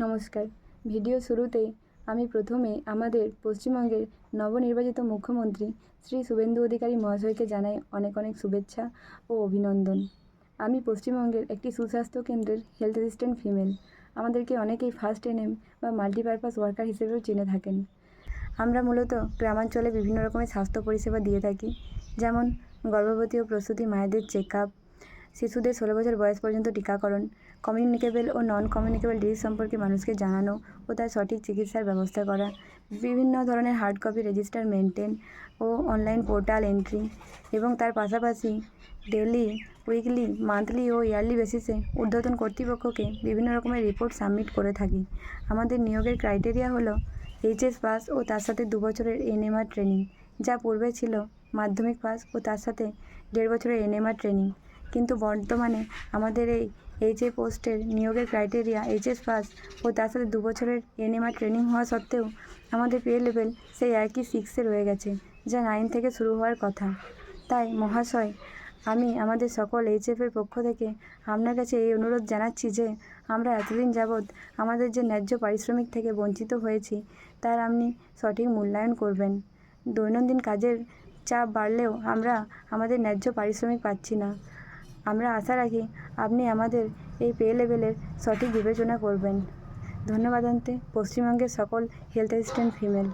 নমস্কার। ভিডিও শুরুতেই আমি প্রথমে আমাদের পশ্চিমবঙ্গের নবনির্বাচিত মুখ্যমন্ত্রী শ্রী শুভেন্দু অধিকারী মহাশয়কে জানাই অনেক অনেক শুভেচ্ছা ও অভিনন্দন। আমি পশ্চিমবঙ্গের একটি সুস্বাস্থ্য কেন্দ্রের হেলথ অ্যাসিস্ট্যান্ট ফিমেল। আমাদেরকে অনেকেই ফার্স্ট এনএম বা মাল্টিপারপাস ওয়ার্কার হিসেবেও চিনে থাকেন। আমরা মূলত গ্রামাঞ্চলে বিভিন্ন রকমের স্বাস্থ্য পরিষেবা দিয়ে থাকি, যেমন গর্ভবতী ও প্রসূতি মায়েদের চেক আপ, শিশুদের 16 বছর বয়স পর্যন্ত টিকাকরণ, কমিউনিকেবল ও নন কমিউনিকেবল ডিজিজ সম্পর্কে মানুষকে জানানো ও তার সঠিক চিকিৎসার ব্যবস্থা করা, বিভিন্ন ধরনের হার্ড কপি রেজিস্টার মেনটেন ও অনলাইন পোর্টাল এন্ট্রি, এবং তার পাশাপাশি ডেলি, উইকলি, মান্থলি ও ইয়ারলি বেসিসে ঊর্ধ্বতন কর্তৃপক্ষকে বিভিন্ন রকমের রিপোর্ট সাবমিট করে থাকি। আমাদের নিয়োগের ক্রাইটেরিয়া হলো এইচএস পাস ও তার সাথে 2 বছরের এনএমআর ট্রেনিং, যা পূর্বে ছিল মাধ্যমিক পাস ও তার সাথে 1.5 বছরের এনএমআর ট্রেনিং। কিন্তু বর্তমানে আমাদের এই এইচএ পোস্টের নিয়োগের ক্রাইটেরিয়া এইচএস পাস ও তার সাথে 2 বছরের এনএমআর ট্রেনিং হওয়া সত্ত্বেও আমাদের পে লেভেল সেই একই 6-এ রয়ে গেছে, যা 9 থেকে শুরু হওয়ার কথা। তাই মহাশয়, আমি আমাদের সকল এইচএফের পক্ষ থেকে আপনার কাছে এই অনুরোধ জানাচ্ছি যে আমরা এতদিন যাবৎ আমাদের যে ন্যায্য পারিশ্রমিক থেকে বঞ্চিত হয়েছি, তার আপনি সঠিক মূল্যায়ন করবেন। দৈনন্দিন কাজের চাপ বাড়লেও আমরা আমাদের ন্যায্য পারিশ্রমিক পাচ্ছি না। আমরা আশা রাখি আপনি আমাদের এই পে লেভেলের সঠিক বিবেচনা করবেন। ধন্যবাদ। পশ্চিমবঙ্গের সকল হেলথ অ্যাসিস্ট্যান্ট ফিমেল।